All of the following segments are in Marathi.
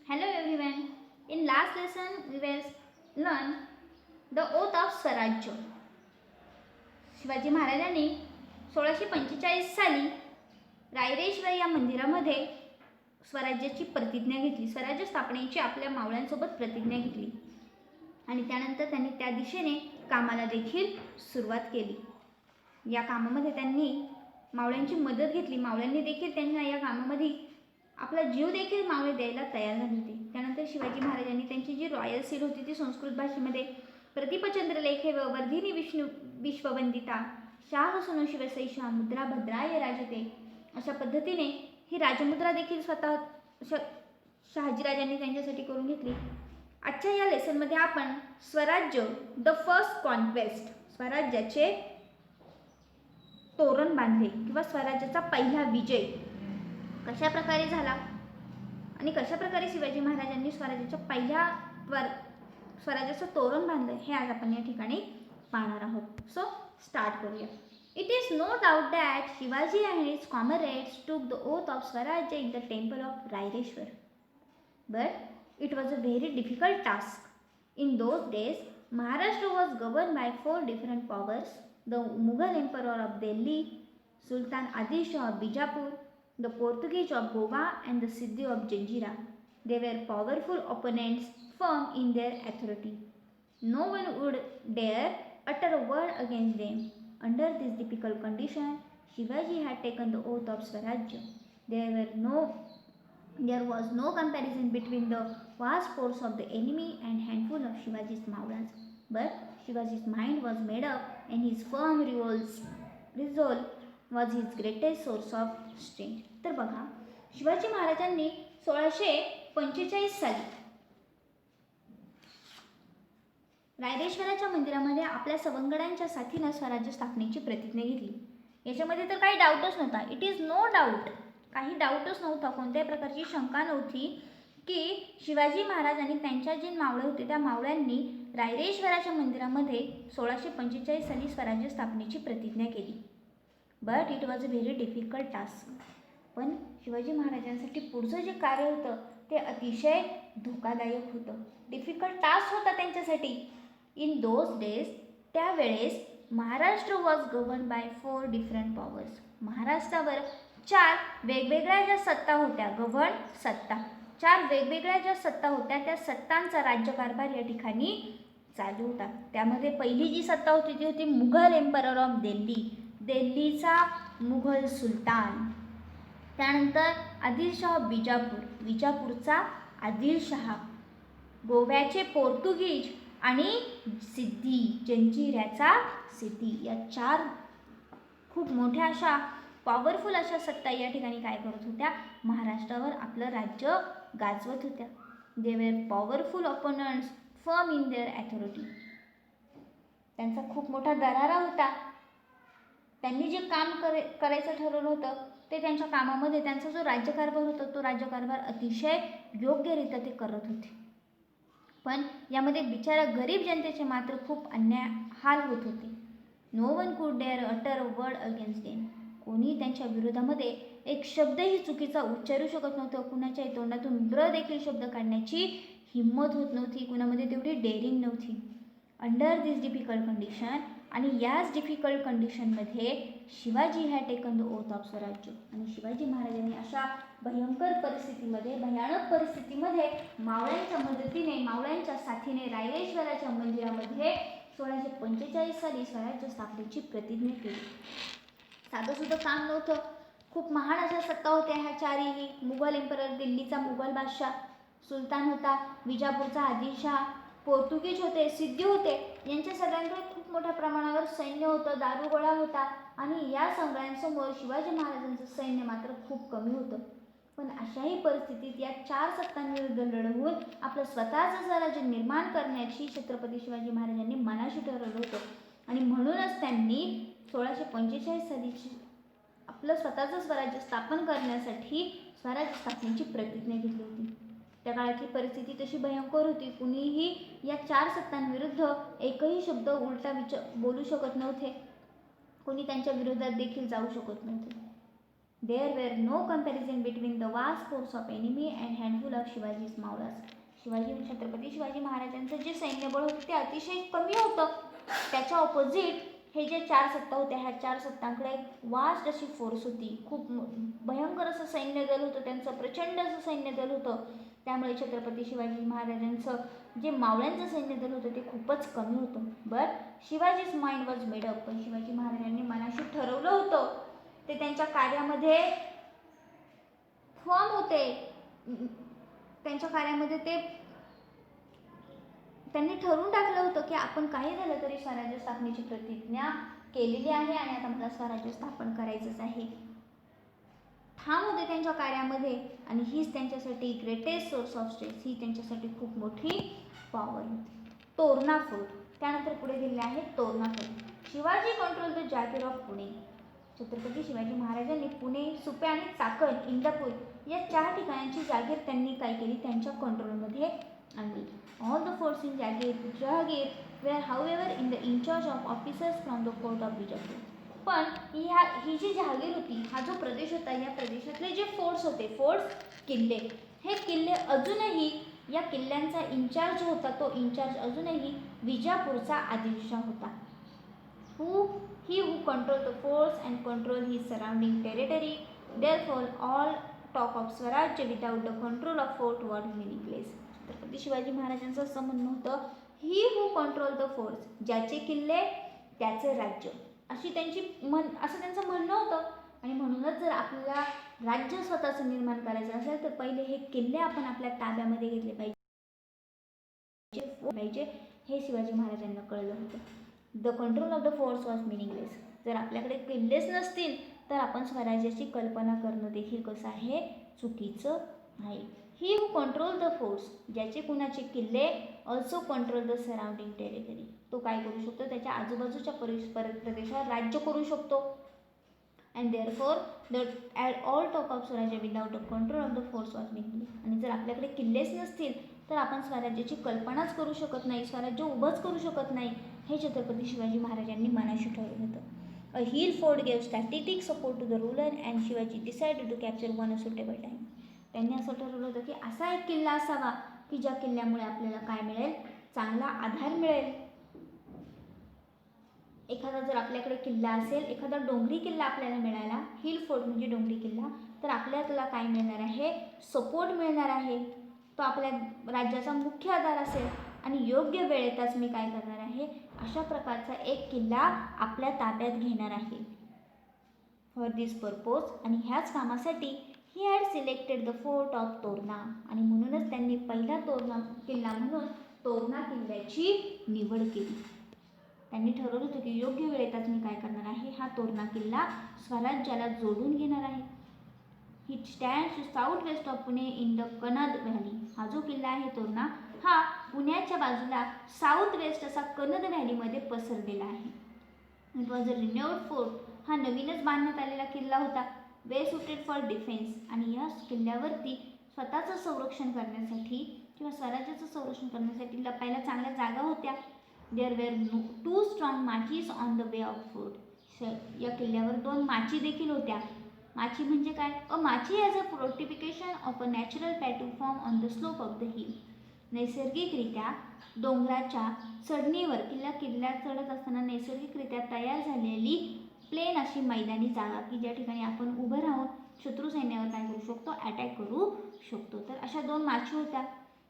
Hello everyone. In last lesson we will learn the oath of Swarajya. Shivaji महाराजांनी 1645 साली रायरेश्वर या मंदिरामध्ये स्वराज्याची प्रतिज्ञा घेतली. स्वराज्य स्थापनेची आपल्या मावळ्यांसोबत प्रतिज्ञा घेतली आणि त्यानंतर त्यांनी त्या दिशेने कामाला देखील सुरुवात केली. या कामामध्ये त्यांनी मावळ्यांची मदत घेतली. मावळ्यांनी देखील त्यांना या कामामध्ये आपला जीव देखील मावळे द्यायला तयार झाले होते. त्यानंतर शिवाजी महाराजांनी त्यांची जी रॉयल सील होती ती संस्कृत भाषेमध्ये प्रतिपचंद्र लेखे व वर्धिनी विष्णू विश्ववंदिता शाह सुनो शिवसैषा मुद्रा भद्राय राजते अशा पद्धतीने ही राजमुद्रा देखील स्वतः शहाजीराजांनी त्यांच्यासाठी करून घेतली. आजच्या या लेसनमध्ये आपण स्वराज्य द फर्स्ट कॉन्क्वेस्ट स्वराज्याचे तोरण बांधले किंवा स्वराज्याचा पहिला विजय कशा प्रकारे झाला आणि कशा प्रकारे शिवाजी महाराजांनी स्वराज्याच्या पहिल्या स्वराज्याचं तोरण बांधलं हे आज आपण या ठिकाणी पाहणार आहोत. सो स्टार्ट करूया. It is no doubt that Shivaji and his comrades took the oath of swarajya in the temple of Raireshwar. But it was a very difficult task. In those days Maharashtra was govern by 4 different powers. The Mughal emperor of Delhi, Sultan Adil Shah of Bijapur, the Portuguese of Goa and the Siddhi of Janjira. They were powerful opponents, firm in their authority. No one would dare utter a word against them. Under this difficult condition, Shivaji had taken the oath of Swarajya. There was no comparison between the vast force of the enemy and handful of Shivaji's Maurans. But Shivaji's mind was made up, and his firm resolve was his greatest source of strength. तर बघा, शिवाजी महाराजांनी 1645 साली रायरेश्वराच्या मंदिरामध्ये आपल्या सवंगड्यांच्या साथीनं स्वराज्य स्थापनेची प्रतिज्ञा घेतली. याच्यामध्ये तर काही डाऊटच नव्हता. इट इज नो डाऊट, काही डाऊटच नव्हता, कोणत्याही प्रकारची शंका नव्हती की शिवाजी महाराज आणि त्यांच्या जे मावळे होते त्या मावळ्यांनी रायरेश्वराच्या मंदिरामध्ये 1645 साली स्वराज्य स्थापनेची प्रतिज्ञा केली. But it was a very difficult task. पण शिवाजी महाराजांसाठी पुढचं जे कार्य होतं ते अतिशय धोकादायक होतं. डिफिकल्ट टास्क होता त्यांच्यासाठी. इन दोज डेज त्यावेळेस Maharashtra was govern by 4 different powers. महाराष्ट्रावर 4 वेगवेगळ्या ज्या सत्ता होत्या, गव्हर्न सत्ता, 4 वेगवेगळ्या ज्या सत्ता होत्या त्या सत्तांचा राज्यकारभार या ठिकाणी चालू होता. त्यामध्ये पहिली जी सत्ता होती ती होती मुघल एम्परर ऑफ दिल्ली, दिल्लीचा मुघल सुलतान. त्यानंतर आदिलशाह बिजापूर, विजापूरचा आदिलशाह, गोव्याचे पोर्तुगीज आणि सिद्धी, जंजिऱ्याचा सिद्धी. या 4 खूप मोठ्या अशा पॉवरफुल अशा सत्ता या ठिकाणी काय करत होत्या, महाराष्ट्रावर आपलं राज्य गाजवत होत्या. They were powerful opponents, firm in their authority. त्यांचा खूप मोठा दरारा होता. त्यांनी जे काम करायचं ठरवलं होतं ते त्यांच्या कामामध्ये त्यांचा जो राज्यकारभार होता तो राज्यकारभार अतिशय योग्यरित्या ते करत होते. पण यामध्ये बिचारा गरीब जनतेचे मात्र खूप अन्याय हाल होत होते. No one could dare utter a word against them. कोणी त्यांच्या विरोधामध्ये एक शब्दही चुकीचा उच्चारू शकत नव्हतं. कुणाच्याही तोंडातून ब्र देखील शब्द काढण्याची हिंमत होत नव्हती. कुणामध्ये तेवढी डेअरिंग नव्हती. अंडर दिस डिफिकल्ट कंडिशन, आणि याच डिफिकल्ट कंडिशनमध्ये Shivaji had taken the oath of स्वराज्य. आणि शिवाजी महाराजांनी अशा भयंकर परिस्थितीमध्ये, भयानक परिस्थितीमध्ये मावळ्यांच्या मदतीने, मावळ्यांच्या साथीने रायरेश्वराच्या मंदिरामध्ये 1645 साली स्वराज्य स्थापनेची प्रतिज्ञा केली. साधंसुद्धा काम नव्हतं. खूप महान अशा सत्ता होत्या ह्या 4ही. मुघल एम्परर दिल्लीचा मुघल बादशाह सुलतान होता, विजापूरचा आदिलशाह, पोर्तुगीज होते, सिद्धी होते. यांच्या सगळ्यांकडे खूप मोठ्या प्रमाणावर सैन्य होतं, दारुगोळा होता. आणि या सगळ्यांसमोर शिवाजी महाराजांचं सैन्य मात्र खूप कमी होतं. पण अशाही परिस्थितीत या 4 सत्तांविरुद्ध लढवून आपलं स्वतःचं स्वराज्य निर्माण करण्याची छत्रपती शिवाजी महाराजांनी मनाशी ठरवलं होतं. आणि म्हणूनच त्यांनी 1645 साली आपलं स्वतःचं स्वराज्य स्थापन करण्यासाठी स्वराज्य स्थापनेची प्रतिज्ञा घेतली होती. त्या काळातली परिस्थिती तशी भयंकर होती. कुणीही या 4 सत्तांविरुद्ध एकही शब्द उलटा बोलू शकत नव्हते. कोणी त्यांच्या विरोधात देखील जाऊ शकत नव्हते. There were no comparison between the vast force of enemy and handful of Shivaji's Maulas. Chhatrapati Shivaji महाराजांचं जे सैन्यबळ होतं ते अतिशय कमी होतं. त्याच्या ऑपोजिट हे जे 4 सत्ता होत्या, ह्या 4 सत्तांकडे एक वास्ट अशी फोर्स होती. खूप भयंकर असं सैन्य दल होतं त्यांचं, प्रचंड असं सैन्य दल होतं. त्यामुळे छत्रपती शिवाजी महाराजांचं जे मावळ्यांचं सैन्य दल होतं ते खूपच कमी होतं. But Shivaji's mind was made up. पण शिवाजी महाराजांनी मनाशी ठरवलं होतं, ते त्यांच्या कार्यामध्ये फॉर्म होते. त्यांच्या कार्यामध्ये ते त्यांनी ठरवून टाकलं होतं की आपण काही झालं तरी स्वराज्य स्थापनेची प्रतिज्ञा केलेली आहे आणि आता मला स्वराज्य स्थापन करायचंच आहे. ठाम होते त्यांच्या कार्यामध्ये आणि हीच त्यांच्यासाठी ग्रेटेस्ट सोर्स ऑफ स्ट्रेस, ही त्यांच्यासाठी खूप मोठी पॉवर होती. तोरणा फोर्ट. त्यानंतर पुढे दिले आहे Torna fort. Shivaji control the Jagir of Pune. Chhatrapati Shivaji महाराजांनी पुणे, सुपे आणि चाकण, इंदापूर या 4 ठिकाणांची जागीर त्यांनी काय केली, त्यांच्या कंट्रोलमध्ये आणली. All the forts in Jahagir were however in the in charge of officers from the court of Vijapur. पण ही जी जहागीर होती, हा जो प्रदेश होता, या प्रदेशातले जे फोर्ट्स होते, फोर्ट्स किल्ले, हे किल्ले अजूनही या किल्ल्यांचा इन्चार्ज होता, तो इन्चार्ज अजूनही विजापूरचा आदिलशाह होता. He who controlled the force and controlled his surrounding territory. Therefore, all talk of स्वराज्य without the control of fort was meaningless. Chhatrapati Shivaji महाराजांचं असं म्हणणं होतं, ही हू कंट्रोल द फोर्स, ज्याचे किल्ले त्याचे राज्य, असं त्यांचं म्हणणं होतं. आणि म्हणूनच जर आपल्याला राज्य स्वतःचं निर्माण करायचं असेल तर पहिले हे किल्ले आपण आपल्या ताब्यामध्ये घेतले पाहिजे, हे शिवाजी महाराजांना कळलं होतं. The control of the forts was meaningless. जर आपल्याकडे किल्लेच नसतील तर आपण स्वराज्याची कल्पना करणं देखील कसं आहे, चुकीचं आहे. ही हू कंट्रोल द फोर्स, ज्याचे कुणाचे किल्ले, also control the surrounding territory, तो काय करू शकतो, त्याच्या आजूबाजूच्या प्रदेशावर राज्य करू शकतो. And therefore all talk of swarajya without the control of the forts was meaningless. आणि जर आपल्याकडे किल्लेच नसतील तर आपण स्वराज्याची कल्पनाच करू शकत नाही, स्वराज्य उभंच करू शकत नाही, हे छत्रपती शिवाजी महाराजांनी मनाशी ठरवलं होतं. A hill fort gave strategic support to the ruler and Shivaji decided to capture one a suitable time. त्यांनी असं ठरवलं होतं की असा एक किल्ला असावा की ज्या किल्ल्यामुळे आपल्याला काय मिळेल, चांगला आधार मिळेल. एखादा जर आपल्याकडे किल्ला असेल, एखादा डोंगरी किल्ला आपल्याला मिळाला, हिल फोर्ट म्हणजे डोंगरी किल्ला, तर आपल्याला काय मिळणार आहे, सपोर्ट मिळणार आहे. तो आपल्या राज्याचा मुख्य आधार असेल आणि योग्य वेळेतच मी काय करणार आहे, अशा प्रकारचा एक किल्ला आपल्या ताब्यात घेणार आहे. फॉर दिस पर्पज, आणि ह्याच कामासाठी he had selected the fort of Torna. आणि म्हणूनच त्यांनी पहिला तोरणा किल्ला म्हणून तोरणा किल्ल्याची निवड केली. त्यांनी ठरवलं होतं की योग्य वेळेतच मी काय करणार आहे, हा तोरणा किल्ला स्वराज्याला जोडून घेणार आहे. It stands south west of Pune in the Kanad valley. हा जो किल्ला आहे तोरणा, हा पुण्याच्या बाजूला साऊथ वेस्ट असा कनद व्हॅलीमध्ये पसरलेला आहे. It was a renewed fort. हा नवीनच बांधण्यात आलेला किल्ला होता. वेल सुटेड फॉर डिफेन्स. आणि या किल्ल्यावरती स्वतःचं संरक्षण करण्यासाठी किंवा स्वराज्याचं संरक्षण करण्यासाठी लपायला चांगल्या जागा होत्या. There were 2 strong machis on the way of fort. या किल्ल्यावर 2 माची देखील होत्या. माची म्हणजे काय, a machi as a fortification of a natural platform on the slope of the hill. नैसर्गिकरित्या डोंगराच्या चढणीवर किल्ला चढत असताना नैसर्गिकरित्या तयार झालेली प्लेन अशी मैदानी जागा की ज्या ठिकाणी आपण उभं राहून शत्रू सैन्यावर काय करू शकतो, अटॅक करू शकतो. तर अशा 2 माची होत्या.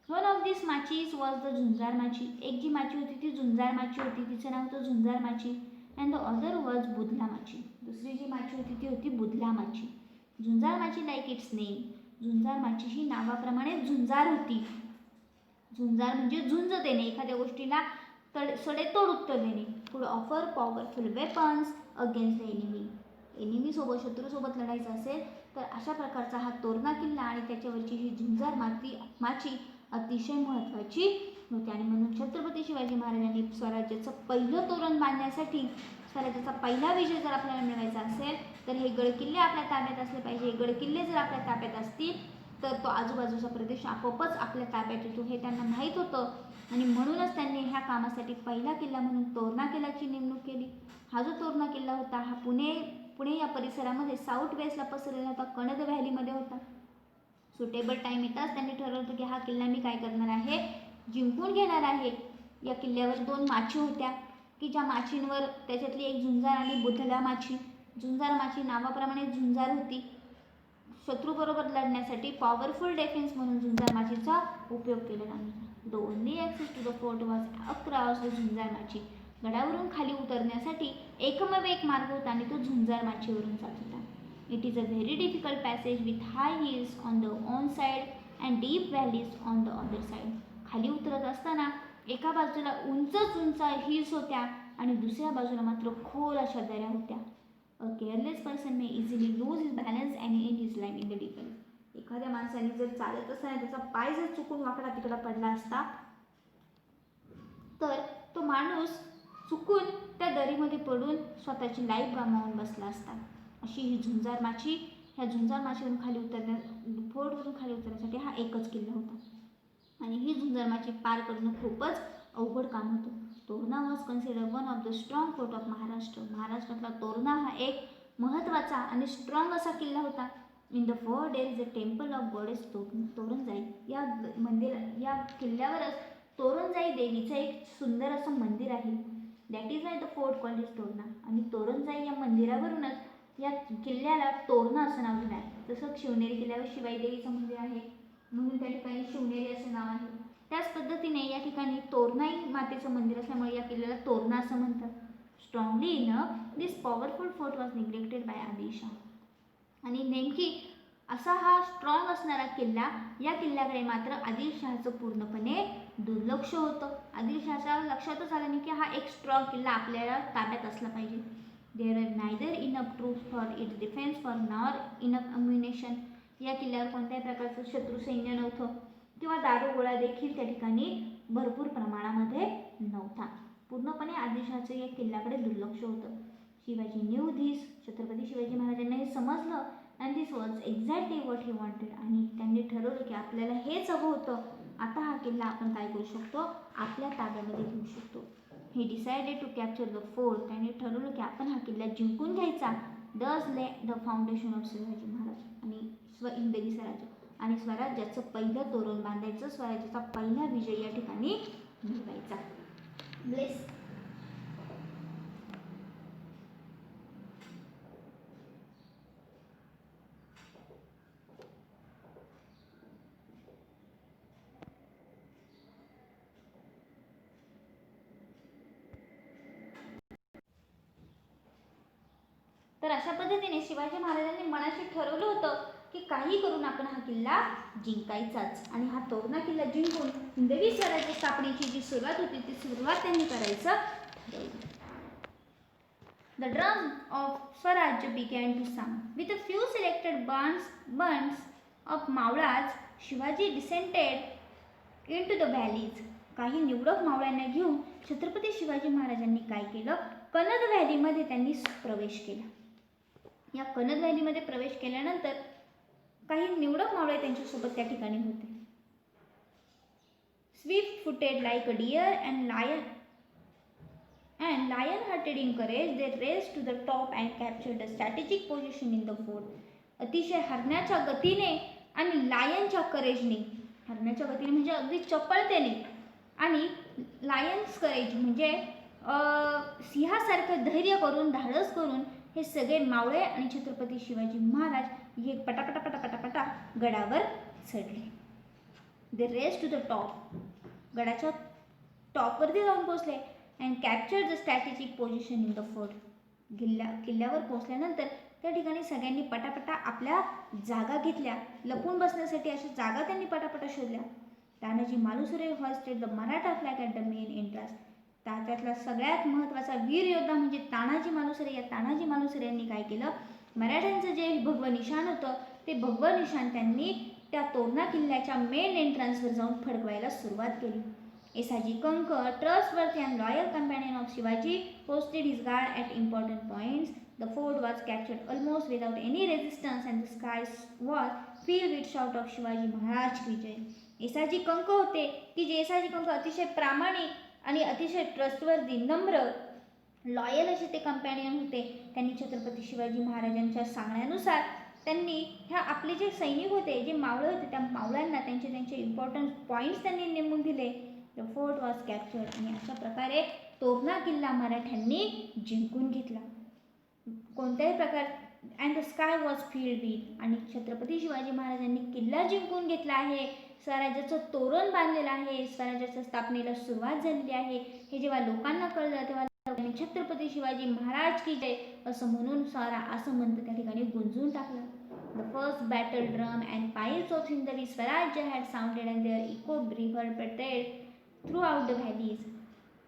One of this machis was the Zunjar machi. एक जी माची होती ती झुंजार माची होती, तिचं नाव होतं झुंजार माची. अँड द अदर वॉज बुधला माची. दुसरी जी माची होती ती होती बुधला माची. झुंजार माची लाईक इट्स नेम. झुंजार माची ही नावाप्रमाणे झुंजार होती. झुंजार म्हणजे झुंज देणे, एखाद्या गोष्टीला सडेतोड उत्तर देणे. कुड offer powerful weapons against the enemy. सोबत शत्रूसोबत लढायचं असेल तर अशा प्रकारचा हा तोरणा किल्ला आणि त्याच्यावरची ही झुंजार माची अतिशय महत्त्वाची होती. आणि म्हणून छत्रपती शिवाजी महाराजांनी स्वराज्याचं पहिलं तोरण बांधण्यासाठी, स्वराज्याचा पहिला विजय जर आपल्याला मिळवायचा असेल तर हे गडकिल्ले आपल्या ताब्यात असले पाहिजे. गडकिल्ले जर आपल्या ताब्यात असतील तर तो आजूबाजूचा प्रदेश आपोआपच आपल्या ताब्यात येतो, हे त्यांना माहीत होतं. आणि म्हणूनच त्यांनी ह्या कामासाठी पहिला किल्ला म्हणून तोरणा किल्ल्याची नेमणूक केली. हा जो तोरणा किल्ला होता हा पुणे पुणे या परिसरामध्ये साऊथ वेस्टला पसरलेला होता, कणद व्हॅलीमध्ये होता. सुटेबल टाईम येताच त्यांनी ठरवलं होतं की हा किल्ला मी काय करणार आहे, जिंकून घेणार आहे. या किल्ल्यावर 2 माची होत्या की ज्या माचींवर त्याच्यातली एक झुंजार आणि बुधला माची. झुंजार माची नावाप्रमाणे झुंजार होती. शत्रूबरोबर लढण्यासाठी पॉवरफुल डिफेन्स म्हणून झुंजार माचीचा उपयोग केला जातो. The only access to the fort was across the Zunjar machi. गडावरून खाली उतरण्यासाठी एकमेव एक मार्ग होता आणि तो झुंजार माचीवरून जात होता. It is a very difficult passage with high hills on the on side and deep valleys on the other side. खाली उतरत असताना एका बाजूला उंच हिल्स होत्या आणि दुसऱ्या बाजूला मात्र खोल अशा दऱ्या होत्या. A careless person may easily lose his balance and end his life in the deep valley. एखाद्या माणसाने जर चालत असताना त्याचा पाय जर चुकून वाकडा तिकडा पडला असता तर तो माणूस चुकून त्या दरीमध्ये पडून स्वतःची लाईफ गमावून बसला असता. अशी ही झुंजार माची. ह्या झुंजार माचीवरून खाली फोर्टवरून खाली उतरण्यासाठी हा एकच किल्ला होता आणि ही झुंजार माची पार करणं खूपच अवघड काम होतं. Torna was considered one of the strong fort of Maharashtra. महाराष्ट्रातला तोरणा हा एक महत्त्वाचा आणि स्ट्रॉंग असा किल्ला होता. In the fort there is a temple of goddess Toranjai. या किल्ल्यावरच तोरणजाई देवीचं एक सुंदर असं मंदिर आहे. That is why the fort called is Torana. आणि तोरणजाई या मंदिरावरूनच या किल्ल्याला तोरणा असं नाव दिलं आहे. जसं शिवनेरी किल्ल्यावर शिवाई देवीचं मंदिर आहे म्हणून त्या ठिकाणी शिवनेरी असं नाव आहे. त्याच पद्धतीने या ठिकाणी तोरणाई मातेचं मंदिर असल्यामुळे या किल्ल्याला तोरणा असं म्हणतात. Strongly enough this powerful fort was neglected by Adilshah. आणि नेमकी असा हा स्ट्रॉंग असणारा किल्ला, या किल्ल्याकडे मात्र आदिलशहाचं पूर्णपणे दुर्लक्ष होतं. आदिलशहाच्या लक्षातच आलं नाही की हा एक स्ट्रॉंग किल्ला आपल्याला ताब्यात असला पाहिजे. There are neither enough troops for its defence for nor enough ammunition. या किल्ल्यावर कोणत्याही प्रकारचं शत्रू सैन्य नव्हतं किंवा दारूगोळा देखील त्या ठिकाणी भरपूर प्रमाणामध्ये नव्हता. पूर्णपणे आदिलशहाचं या किल्ल्याकडे दुर्लक्ष होतं. Shivaji knew this. छत्रपती शिवाजी महाराजांना हे समजलं and this was exactly what he wanted. आणि त्यांनी ठरवलं की आपल्याला हेच हवं होतं. आता हा किल्ला आपण काय करू शकतो, आपल्या ताब्यामध्ये घेऊ शकतो. He decided to capture the fort. त्यांनी ठरवलं की आपण हा किल्ला जिंकून घ्यायचा. दस ले the foundation of Shivaji Maharaj. आणि हिंदवी स्वराज्य आणि स्वराज्याचं पहिलं तोरण बांधायचं. स्वराज्याचा पहिला विजय या ठिकाणी मिळवायचा. ब्लेस. तर अशा पद्धतीने शिवाजी महाराजांनी मनाशी ठरवलं होतं की काही करून आपण हा किल्ला जिंकायचाच. आणि हा तोरणा किल्ला जिंकून हिंदवी स्वराज्य स्थापनेची जी सुरुवात होती ती सुरुवात त्यांनी करायचं ठरवलं. द ड्रम ऑफ स्वराज्य began to sound. With a few selected bands of Mavalas, Shivaji descended into the valleys. काही निवडक मावळ्यांना घेऊन छत्रपती शिवाजी महाराजांनी काय केलं, कनद व्हॅलीमध्ये त्यांनी प्रवेश केला. या कनद व्हॅलीमध्ये प्रवेश केल्यानंतर काही निवडक मावळे त्यांच्यासोबत त्या ठिकाणी होते. Swift footed like a deer and lion hearted in courage, they raced to the top and captured a strategic position in the fort. अतिशय हरण्याच्या गतीने आणि लायनच्या करेजने, हरण्याच्या गतीने म्हणजे अगदी चपळतेने आणि लायन्स करेज म्हणजे सिंहासारखं धैर्य करून धाडस करून हे सगळे मावळे आणि छत्रपती शिवाजी महाराज हे पटापटा पटापटापटा गडावर चढले. दे रेस टू द टॉप. गडाच्या टॉपवरती जाऊन पोहोचले. And capture the strategic position in the fort. किल्ल्यावर पोहोचल्यानंतर त्या ठिकाणी सगळ्यांनी पटापटा आपल्या जागा घेतल्या. लपून बसण्यासाठी अशा जागा त्यांनी पटापटा शोधल्या. Tanaji Malusare hosted the Maratha flag at the main entrance. त्यातला सगळ्यात महत्त्वाचा वीर योद्धा म्हणजे तानाजी मालुसरे. या तानाजी मालुसरे यांनी काय केलं, मराठ्यांचं जे भगवं निशाण होतं ते भगवं निशाण त्यांनी त्या तोरणा किल्ल्याच्या मेन एंट्रन्सवर जाऊन फडकवायला सुरुवात केली. Esaji Kankar, trustworthy and loyal companion of Shivaji, posted his guard at important points. The fort was captured almost without any resistance and the sky was filled with shout of Shivaji Maharaj की जय. एसाजी कंक होते की जे एसाजी कंक अतिशय प्रामाणिक आणि अतिशय ट्रस्टवर्दी, नम्र लॉयल असे ते कंपॅनियन होते. त्यांनी छत्रपती शिवाजी महाराजांच्या सांगण्यानुसार त्यांनी ह्या आपले जे सैनिक होते, जे मावळे होते, त्या मावळ्यांना त्यांचे इम्पॉर्टंट पॉईंट्स त्यांनी नेमून दिले. द फोर्ट वॉज कॅप्चर्ड आणि अशा प्रकारे तोरणा किल्ला मराठ्यांनी जिंकून घेतला. कोणत्याही प्रकार and the sky was filled with आणि छत्रपती शिवाजी महाराजांनी किल्ला जिंकून घेतला आहे. स्वराज्याचं तोरण बांधलेलं आहे. स्वराज्याच्या स्थापनेला सुरुवात झालेली आहे. हे जेव्हा लोकांना कळलं तेव्हा छत्रपती शिवाजी महाराज की जय असं म्हणून सारा असं म्हणतं त्या ठिकाणी गुंजून टाकलं. The first battle drum and piles of Hindavi swarajya had sounded and their echo reverberated throughout the valleys.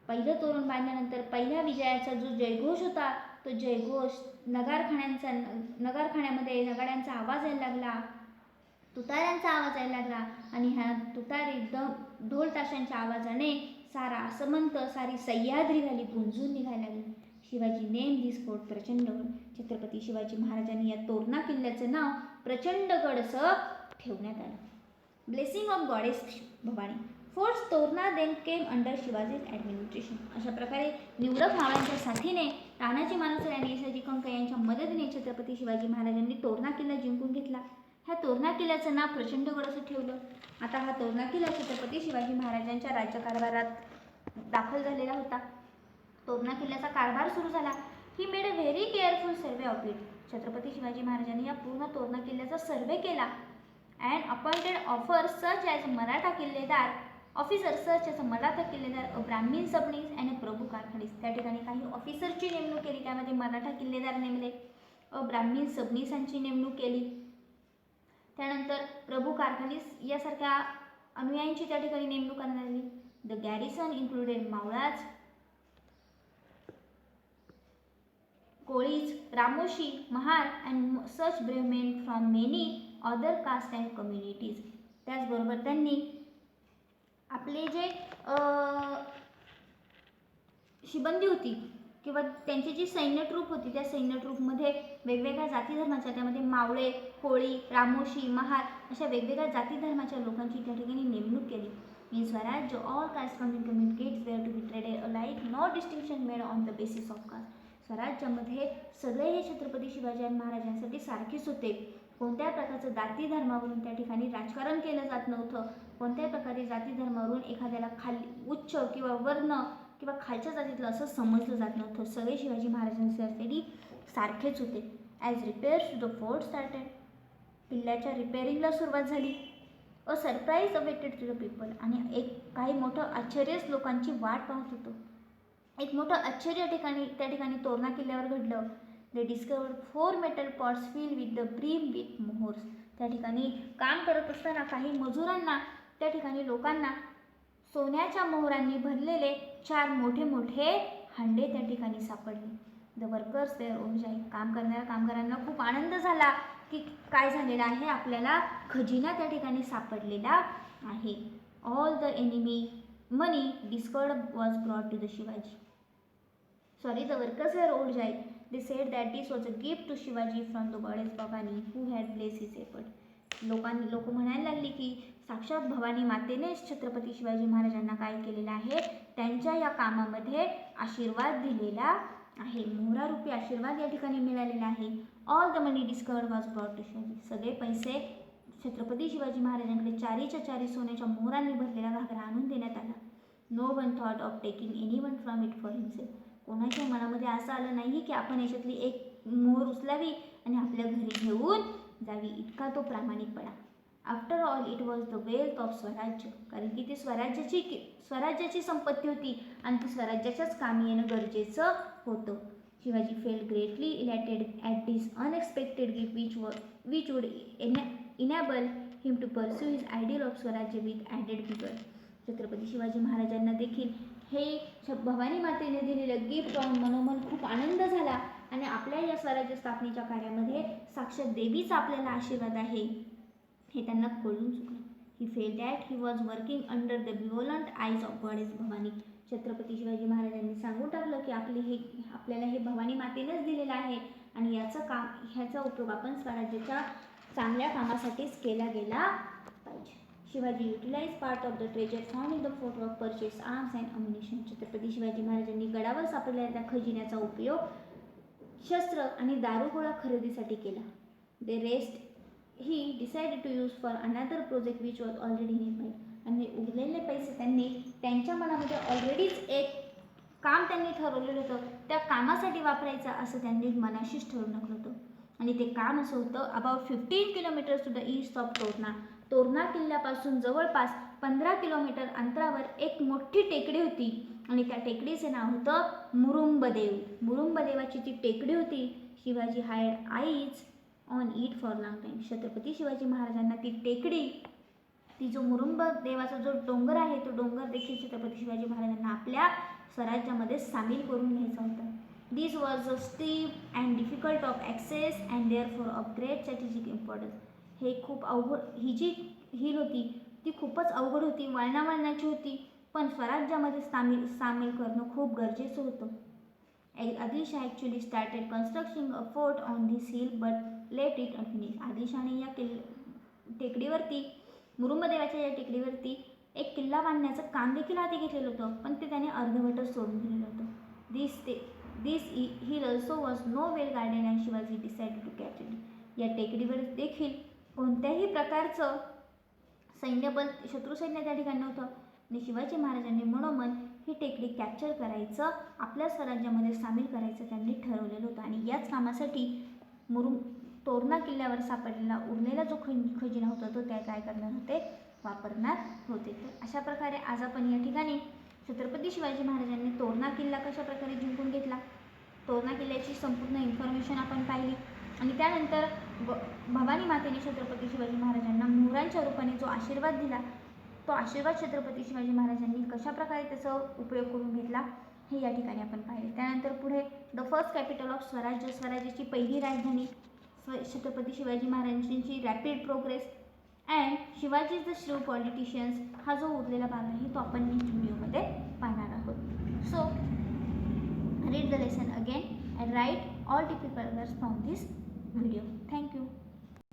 पहिलं तोरण बांधल्यानंतर पहिल्या विजयाचा जो जयघोष होता तो जयघोष नगारखान्यामध्ये नगाड्यांचा आवाज यायला लागला, तुताऱ्यांचा आवाज यायला लागला आणि ह्या तुतारी ढोल ताशांच्या आवाजाने सारा असं म्हणतं सारी सह्याद्री व्हॅली गुंजून निघायला लागली. Shivaji name this fort Prachandgad. Chhatrapati Shivaji महाराजांनी या तोरणा किल्ल्याचं नाव प्रचंडगड असं ठेवण्यात आलं. Blessing of goddess Bhavani. Forts Torna then came under Shivaji's administration. अशा प्रकारे निवडक मावळ्यांच्या साथीने तानाजी मालुसरे आणि येसाजी कंक यांच्या मदतीने छत्रपती शिवाजी महाराजांनी तोरणा किल्ला जिंकून घेतला. ह्या तोरणा किल्ल्याचं नाव प्रचंडगड असं ठेवलं. आता हा तोरणा किल्ला छत्रपती शिवाजी महाराजांच्या राज्यकारभारात दाखल झालेला होता. तोरणा किल्ल्याचा कारभार सुरू झाला. He made a very careful survey of it. Chhatrapati Shivaji महाराजांनी या पूर्ण तोरणा किल्ल्याचा सर्वे केला. And appointed officer such as Maratha killedar a Brahmin Sabnis and a Prabhu Karkhanis. त्या ठिकाणी काही ऑफिसरची नेमणूक केली. त्यामध्ये मराठा किल्लेदार नेमले, ब्राह्मीण सबनीसांची नेमणूक केली. त्यानंतर प्रभू कारखानीस यासारख्या अनुयायांची त्या ठिकाणी नेमणूक करण्यात आली. The garrison included Mavalas, Kolis, Ramoshi, Mahar and such brave men from many other caste and communities. त्याचबरोबर त्यांनी आपले जे शिबंदी होती किंवा त्यांची जी सैन्य ट्रूप होती त्या सैन्य ट्रूपमध्ये वेगवेगळ्या जाती धर्माच्या, त्यामध्ये मावळे, कोळी, रामोशी, महार अशा वेगवेगळ्या जाती धर्माच्या लोकांची त्या ठिकाणी नेमणूक केली. In swarajya all caste communities were to be treated alike, no distinction made on the basis of caste. स्वराज्यामध्ये सगळे हे छत्रपती शिवाजी महाराजांसाठी सारखेच होते. कोणत्या प्रकारचं जाती धर्मावरून त्या ठिकाणी राजकारण केलं जात नव्हतं. कोणत्याही प्रकारे जाती धर्मावरून एखाद्याला खाली उच्च किंवा वर्ण किंवा खालच्या जातीतलं असं समजलं जात नव्हतं. सगळे शिवाजी महाराजांसाठी सारखेच होते. As repairs to the fort started. किल्ल्याच्या रिपेअरिंगला सुरुवात झाली. A surprise awaited to the people. आणि काही मोठं आश्चर्यच लोकांची वाट पाहत होतं. एक मोठं आश्चर्य त्या ठिकाणी तोरणा किल्ल्यावर घडलं. They discovered 4 metal pots fill with the brim with mohurs. त्या ठिकाणी काम करत असताना काही मजुरांना त्या ठिकाणी लोकांना सोन्याच्या मोहरांनी भरलेले 4 मोठे मोठे हांडे त्या ठिकाणी सापडले. The workers were overjoyed. काम करणाऱ्या कामगारांना खूप आनंद झाला की काय झालेला आहे, आपल्याला खजिना त्या ठिकाणी सापडलेला आहे. All the enemy money discovered was brought to the Shivaji. The workers were overjoyed. They said that this was a gift to Shivaji from the goddess Bhavani who had blessed his effort. लोक म्हणायला लागली की साक्षात भवानी मातेनेच छत्रपती शिवाजी महाराजांना काय केलेलं आहे, त्यांच्या या कामामध्ये आशीर्वाद दिलेला आहे. मोहरारूपी आशीर्वाद या ठिकाणी मिळालेला आहे. All the money discovered was brought to Shivaji. सगळे पैसे छत्रपती शिवाजी महाराजांकडे 4च्या 4 सोन्याच्या मोहरांनी भरलेला घागरा आणून देण्यात आला. No one thought of taking any one from it for himself. कोणाच्या मनामध्ये असं आलं नाही की आपण याच्यातली एक मोहर उचलावी आणि आपल्या घरी घेऊन जावी. इतका तो प्रामाणिकपणा. After all it was the wealth of स्वराज्य. कारण की ती स्वराज्याची संपत्ती होती आणि ती स्वराज्याच्याच कामी येणं गरजेचं होतं. Shivaji felt greatly elated at this unexpected gift which would enable him to pursue his ideal of swarajya with added figure. Chhatrapati Shivaji महाराजांना देखील हे भवानी मातेने दिलेलं गिफ्ट पाहून मनोमन खूप आनंद झाला आणि आपल्या या स्वराज्य स्थापनेच्या कार्यामध्ये साक्षात देवीचा आपल्याला आशीर्वाद आहे हे त्यांना कळून चुकलं. He felt that he was working under the benevolent eyes of goddess Bhavani. Chhatrapati Shivaji महाराजांनी सांगून टाकलं की आपल्याला हे भवानी मातेनेच दिलेलं आहे आणि ह्याचा उपयोग आपण स्वराज्याच्या चांगल्या कामासाठीच केला गेला पाहिजे. Shivaji utilize part of the treasure found in the fort of purchase arms and ammunition. Chhatrapati Shivaji महाराजांनी गडावर सापडलेल्या त्या खजिन्याचा उपयोग शस्त्र आणि दारुगोळा खरेदीसाठी केला. The rest he decided to use for another project which was already in mind. आणि उरलेले पैसे त्यांनी त्यांच्या मनामध्ये ऑलरेडीच एक काम त्यांनी ठरवलेलं होतं, त्या कामासाठी वापरायचं असं त्यांनी मनाशीच ठरवून टाकलं होतं. आणि ते काम असं होतं, about 15 kilometres to the east of Torana. Torana किल्ल्यापासून जवळपास 15 किलोमीटर अंतरावर एक मोठी टेकडी होती आणि त्या टेकडीचं नाव होतं मुरुंबदेव. मुरुंबदेवाची ती टेकडी होती. Shivaji hide eyes on it for long time. Chhatrapati Shivaji महाराजांना ती टेकडी, ती जो मुरुंबदेवाचा जो डोंगर आहे, तो डोंगर देखील छत्रपती शिवाजी महाराजांना आपल्या स्वराज्यामध्ये सामील करून घ्यायचा होता. This was a steep and difficult of access and therefore of great strategic importance. हे खूप अवघड, ही जी हिल होती ती खूपच अवघड होती, वळणावळणाची होती, पण स्वराज्यामध्ये सामील करणं खूप गरजेचं होतं. Adilshah actually started construction a fort on this hill but left it unfinished. आदिलशाहने या टेकडीवरती, मुरुंबदेवाच्या या टेकडीवरती एक किल्ला बांधण्याचं काम देखील हाती घेतलेलं होतं, पण ते त्याने अर्धवटच सोडून दिलेलं होतं. This hill also was no well guarded and Shivaji decided to capture it. या टेकडीवर देखील कोणत्याही प्रकारचं सैन्यबल, शत्रू सैन्य त्या ठिकाणी नव्हतं आणि शिवाजी महाराजांनी मनोमन ही टेकडी कॅप्चर करायचं, आपल्या स्वराज्यामध्ये सामील करायचं त्यांनी ठरवलेलं होतं. आणि याच कामासाठी तोरणा किल्ल्यावर सापडलेला उरलेला जो खजिना होता तो त्या काय करणार होते, वापरणार होते. तर अशा प्रकारे आज आपण या ठिकाणी छत्रपती शिवाजी महाराजांनी तोरणा किल्ला कशा प्रकारे जिंकून घेतला, तोरणा किल्ल्याची संपूर्ण इन्फॉर्मेशन आपण पाहिली. आणि त्यानंतर भवानी मातेने छत्रपती शिवाजी महाराजांना मोहरांच्या रूपाने जो आशीर्वाद दिला, तो आशीर्वाद छत्रपती शिवाजी महाराजांनी कशाप्रकारे त्याचा उपयोग करून घेतला हे या ठिकाणी आपण पाहिले. त्यानंतर पुढे द फर्स्ट कॅपिटल ऑफ स्वराज्य, स्वराज्याची पहिली राजधानी, छत्रपती शिवाजी महाराजांची rapid progress and Shivaji the श्रीव politicians, हा जो उरलेला भाग आहे तो आपण नेक्स्ट व्हिडिओमध्ये पाहणार आहोत. So read the lesson again and write all typical words from this video. Thank you.